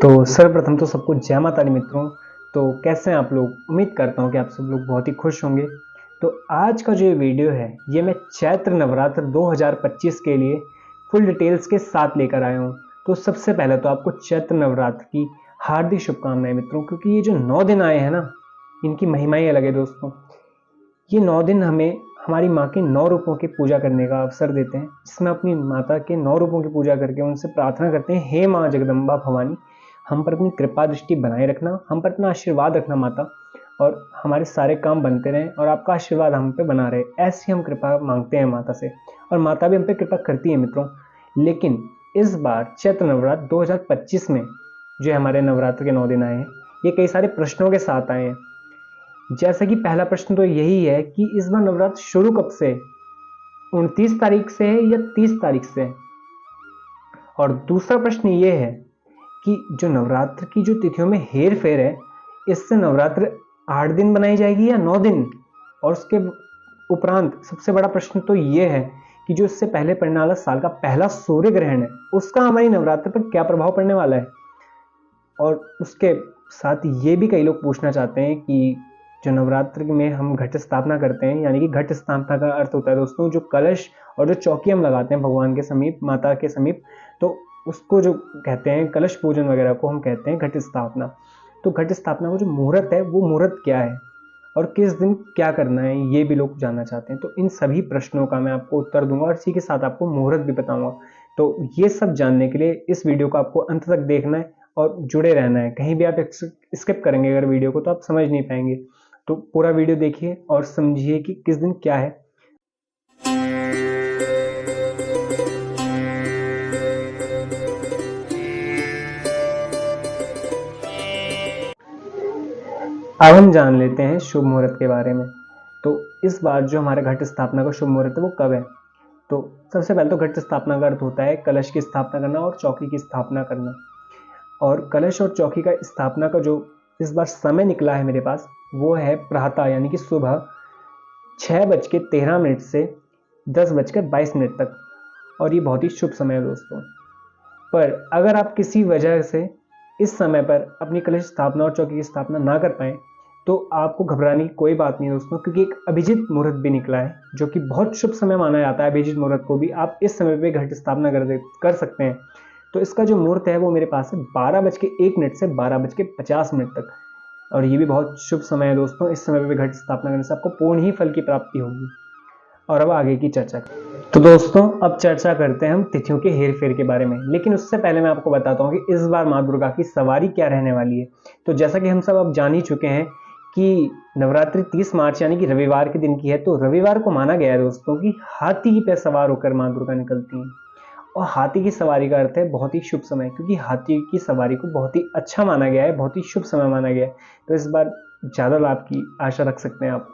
तो सर्वप्रथम तो सबको जय माता दी मित्रों। तो कैसे हैं आप लोग? उम्मीद करता हूँ कि आप सब लोग बहुत ही खुश होंगे। तो आज का जो ये वीडियो है ये मैं चैत्र नवरात्र 2025 के लिए फुल डिटेल्स के साथ लेकर आया हूँ। तो सबसे पहले तो आपको चैत्र नवरात्र की हार्दिक शुभकामनाएं मित्रों, क्योंकि ये जो 9 दिन आए हैं ना, इनकी महिमा ही अलग है दोस्तों। ये 9 दिन हमें हमारी माँ के 9 रूपों की पूजा करने का अवसर देते हैं, जिसमें अपनी माता के 9 रूपों की पूजा करके उनसे प्रार्थना करते हैं, हे माँ जगदम्बा भवानी, हम पर अपनी कृपा दृष्टि बनाए रखना, हम पर अपना आशीर्वाद रखना माता, और हमारे सारे काम बनते रहें और आपका आशीर्वाद हम पे बना रहे। ऐसी हम कृपा मांगते हैं माता से, और माता भी हम पे कृपा करती है मित्रों। लेकिन इस बार चैत्र नवरात्र 2025 में जो हमारे नवरात्र के 9 दिन आए हैं, ये कई सारे प्रश्नों के साथ आए हैं। जैसा कि पहला प्रश्न तो यही है कि इस बार नवरात्र शुरू कब से? 29 तारीख से है या 30 तारीख से है? और दूसरा प्रश्न ये है कि जो नवरात्र की जो तिथियों में हेर फेर है, इससे नवरात्र 8 दिन बनाई जाएगी या 9 दिन? और उसके उपरांत सबसे बड़ा प्रश्न तो ये है कि जो इससे पहले पड़ने वाला साल का पहला सूर्य ग्रहण है, उसका हमारी नवरात्र पर क्या प्रभाव पड़ने वाला है? और उसके साथ ये भी कई लोग पूछना चाहते हैं कि जो नवरात्र में हम घट स्थापना करते हैं, यानी कि घट स्थापना का अर्थ होता है दोस्तों जो कलश और जो चौकी हम लगाते हैं भगवान के समीप, माता के समीप, तो उसको जो कहते हैं कलश पूजन वगैरह को हम कहते हैं घट स्थापना। तो घट स्थापना का जो मुहूर्त है वो मुहूर्त क्या है और किस दिन क्या करना है, ये भी लोग जानना चाहते हैं। तो इन सभी प्रश्नों का मैं आपको उत्तर दूंगा और इसी के साथ आपको मुहूर्त भी बताऊंगा। तो ये सब जानने के लिए इस वीडियो को आपको अंत तक देखना है और जुड़े रहना है। कहीं भी आप स्किप करेंगे अगर वीडियो को तो आप समझ नहीं पाएंगे। तो पूरा वीडियो देखिए और समझिए कि किस दिन क्या है। अब हम जान लेते हैं शुभ मुहूर्त के बारे में। तो इस बार जो हमारे घट स्थापना का शुभ मुहूर्त है वो कब है? तो सबसे पहले तो घट स्थापना का अर्थ होता है कलश की स्थापना करना और चौकी की स्थापना करना। और कलश और चौकी का स्थापना का जो इस बार समय निकला है मेरे पास, वो है प्रातः यानी कि सुबह 6:13 से 10:22 तक। और ये बहुत ही शुभ समय है दोस्तों। पर अगर आप किसी वजह से इस समय पर अपनी कलश स्थापना और चौकी की स्थापना ना कर पाए, तो आपको घबराने की कोई बात नहीं दोस्तों, क्योंकि एक अभिजीत मुहूर्त भी निकला है जो कि बहुत शुभ समय माना जाता है। अभिजीत मुहूर्त को भी आप इस समय पे घट स्थापना कर सकते हैं। तो इसका जो मुहूर्त है वो मेरे पास है 12:01 से 12:50 तक। और ये भी बहुत शुभ समय है दोस्तों। इस समय पे घट स्थापना करने से आपको पूर्ण ही फल की प्राप्ति होगी। और अब आगे की चर्चा करें। तो दोस्तों अब चर्चा करते हैं हम तिथियों के हेर फेर के बारे में, लेकिन उससे पहले मैं आपको बताता हूँ कि इस बार माँ दुर्गा की सवारी क्या रहने वाली है। तो जैसा कि हम सब अब जान ही चुके हैं कि नवरात्रि 30 मार्च यानी कि रविवार के दिन की है। तो रविवार को माना गया है दोस्तों कि हाथी पे सवार होकर माँ दुर्गा निकलती हैं। और हाथी की सवारी का अर्थ है बहुत ही शुभ समय, क्योंकि हाथी की सवारी को बहुत ही अच्छा माना गया है, बहुत ही शुभ समय माना गया है। तो इस बार ज़्यादा लाभ की आशा रख सकते हैं आप।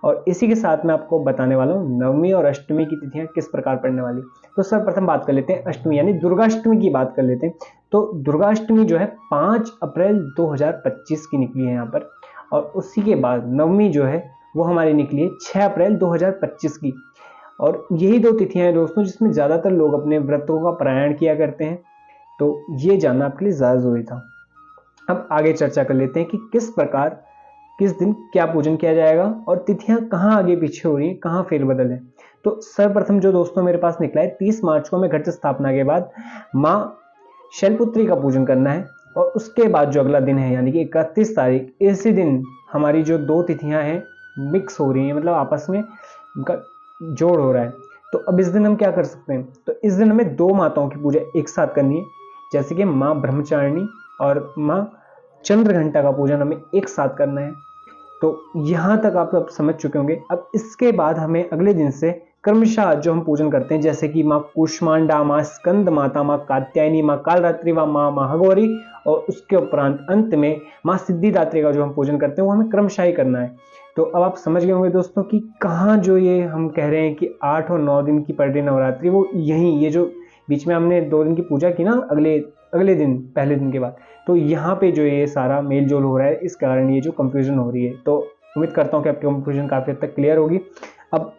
और इसी के साथ मैं आपको बताने वाला हूँ नवमी और अष्टमी की तिथियां किस प्रकार पड़ने वाली। तो सर्वप्रथम बात कर लेते हैं अष्टमी यानी दुर्गाष्टमी की बात कर लेते हैं। तो दुर्गाष्टमी जो है 5 अप्रैल 2025 की निकली है यहाँ पर। और उसी के बाद नवमी जो है वो हमारी निकली है 6 अप्रैल 2025 की। और यही दो तिथियां हैं दोस्तों जिसमें ज़्यादातर लोग अपने व्रतों का पारायण किया करते हैं। तो ये जानना आपके लिए ज़्यादा जरूरी था। अब आगे चर्चा कर लेते हैं कि किस प्रकार किस दिन क्या पूजन किया जाएगा और तिथियां कहाँ आगे पीछे हो रही है, कहाँ फेरबदल है। तो सर्वप्रथम जो दोस्तों मेरे पास निकला है 30 मार्च को हमें घट स्थापना के बाद माँ शैलपुत्री का पूजन करना है। और उसके बाद जो अगला दिन है यानी कि 31 तारीख, इसी दिन हमारी जो दो तिथियां हैं मिक्स हो रही हैं, मतलब आपस में उनका जोड़ हो रहा है। तो अब इस दिन हम क्या कर सकते हैं? तो इस दिन हमें दो माताओं की पूजा एक साथ करनी है, जैसे कि माँ ब्रह्मचारिणी और माँ चंद्रघंटा का पूजन हमें एक साथ करना है। तो यहाँ तक आप अब समझ चुके होंगे। अब इसके बाद हमें अगले दिन से क्रमशः जो हम पूजन करते हैं, जैसे कि माँ कूष्मांडा, माँ स्कंद माता, माँ कात्यायनी, माँ कालरात्रि व माँ महागौरी, और उसके उपरांत अंत में माँ सिद्धिदात्री का जो हम पूजन करते हैं वो हमें क्रमशः ही करना है। तो अब आप समझ गए होंगे दोस्तों कि कहाँ जो ये हम कह रहे हैं कि 8 और 9 दिन की पड़ रही नवरात्रि, वो यहीं ये जो बीच में हमने 2 दिन की पूजा की ना अगले दिन पहले दिन के बाद, तो यहाँ पे जो ये सारा मेल जोल हो रहा है, इस कारण ये जो कंफ्यूजन हो रही है। तो उम्मीद करता हूँ कि आपकी कंफ्यूजन काफी हद तक क्लियर होगी। अब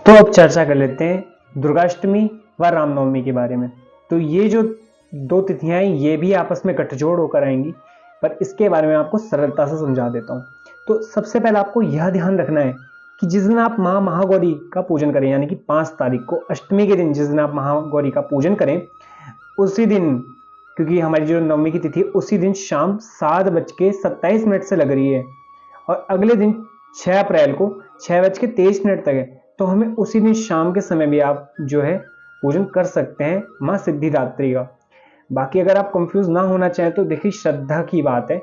चर्चा कर लेते हैं दुर्गाष्टमी व रामनवमी के बारे में। तो ये जो 2 तिथियां हैं ये भी आपस में गठजोड़ होकर आएंगी, पर इसके बारे में आपको सरलता से समझा देता हूँ। तो सबसे पहले आपको यह ध्यान रखना है कि जिस दिन आप महागौरी का पूजन करें, यानी कि 5 तारीख को अष्टमी के दिन जिस दिन आप महागौरी का पूजन करें, उसी दिन, क्योंकि हमारी जो नवमी की तिथि उसी दिन शाम 7:27 से लग रही है और अगले दिन 6 अप्रैल को 6:23 तक है, तो हमें उसी दिन शाम के समय भी आप जो है पूजन कर सकते हैं माँ सिद्धिदात्री का। बाकी अगर आप कंफ्यूज ना होना चाहें तो देखिए श्रद्धा की बात है,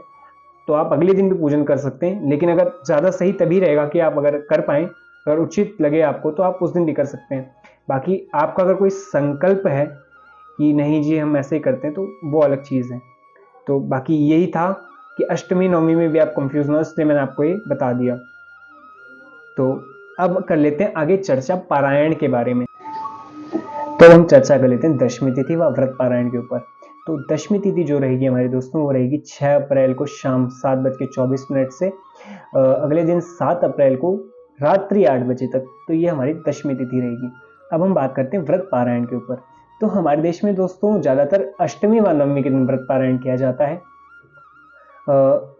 तो आप अगले दिन भी पूजन कर सकते हैं, लेकिन अगर ज़्यादा सही तभी रहेगा कि आप अगर कर पाएँ, अगर उचित लगे आपको तो आप उस दिन भी कर सकते हैं। बाकी आपका अगर कोई संकल्प है कि नहीं जी हम ऐसे ही करते हैं, तो वो अलग चीज़ है। तो बाकी यही था कि अष्टमी नवमी में भी आप कंफ्यूज ना हो, इसलिए मैंने आपको ये बता दिया। तो अब कर लेते हैं आगे चर्चा पारायण के बारे में। तो हम चर्चा कर लेते हैं दशमी तिथि व व्रत पारायण के ऊपर। तो दशमी तिथि जो रहेगी हमारे दोस्तों, वो रहेगी 6 अप्रैल को शाम 7:24 से अगले दिन 7 अप्रैल को रात्रि 8 बजे तक। तो ये हमारी दशमी तिथि रहेगी। अब हम बात करते हैं व्रत पारायण के ऊपर। तो हमारे देश में दोस्तों ज़्यादातर अष्टमी व नवमी के दिन व्रत पारायण किया जाता है।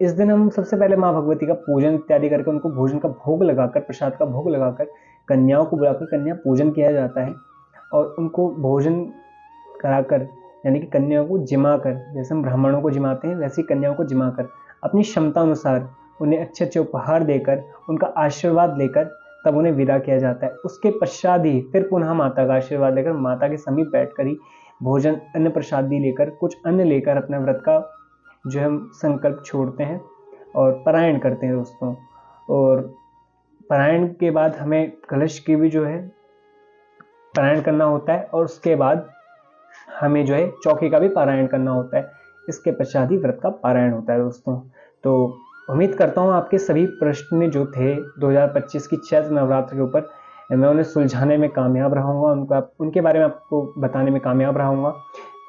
इस दिन हम सबसे पहले माँ भगवती का पूजन इत्यादि करके उनको भोजन का भोग लगाकर, प्रसाद का भोग लगाकर कन्याओं को बुलाकर कन्या पूजन किया जाता है और उनको भोजन कराकर, यानी कि कन्याओं को जिमा कर, जैसे हम ब्राह्मणों को जिमाते हैं वैसे ही कन्याओं को जिमा कर अपनी क्षमता अनुसार उन्हें अच्छे अच्छे उपहार देकर उनका आशीर्वाद लेकर तब उन्हें विदा किया जाता है। उसके पश्चात ही फिर पुनः माता का आशीर्वाद लेकर माता के समीप बैठकर ही भोजन अन्न प्रसादी लेकर कुछ अन्न लेकर अपने व्रत का जो हम संकल्प छोड़ते हैं और पारायण करते हैं दोस्तों। और पारायण के बाद हमें कलश की भी जो है पारायण करना होता है और उसके बाद हमें जो है चौकी का भी पारायण करना होता है। इसके पश्चात ही व्रत का पारायण होता है दोस्तों। तो उम्मीद करता हूँ आपके सभी प्रश्न जो थे 2025 की चैत्र नवरात्र के ऊपर मैं उन्हें सुलझाने में कामयाब रहूँगा, उनके बारे में आपको बताने में कामयाब रहूँगा।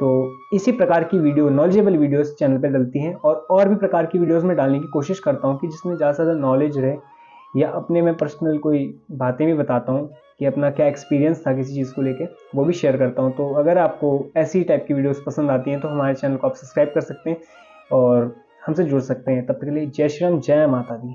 तो इसी प्रकार की वीडियो, नॉलेजेबल वीडियोस चैनल पे डलती हैं और भी प्रकार की वीडियोस में डालने की कोशिश करता हूँ कि जिसमें ज़्यादा से ज़्यादा नॉलेज रहे, या अपने में पर्सनल कोई बातें भी बताता हूँ कि अपना क्या एक्सपीरियंस था किसी चीज़ को लेके, वो भी शेयर करता हूँ। तो अगर आपको ऐसी टाइप की वीडियोस पसंद आती हैं तो हमारे चैनल को आप सब्सक्राइब कर सकते हैं और हमसे जुड़ सकते हैं। तब तक के लिए जय श्री राम, जय माता दी।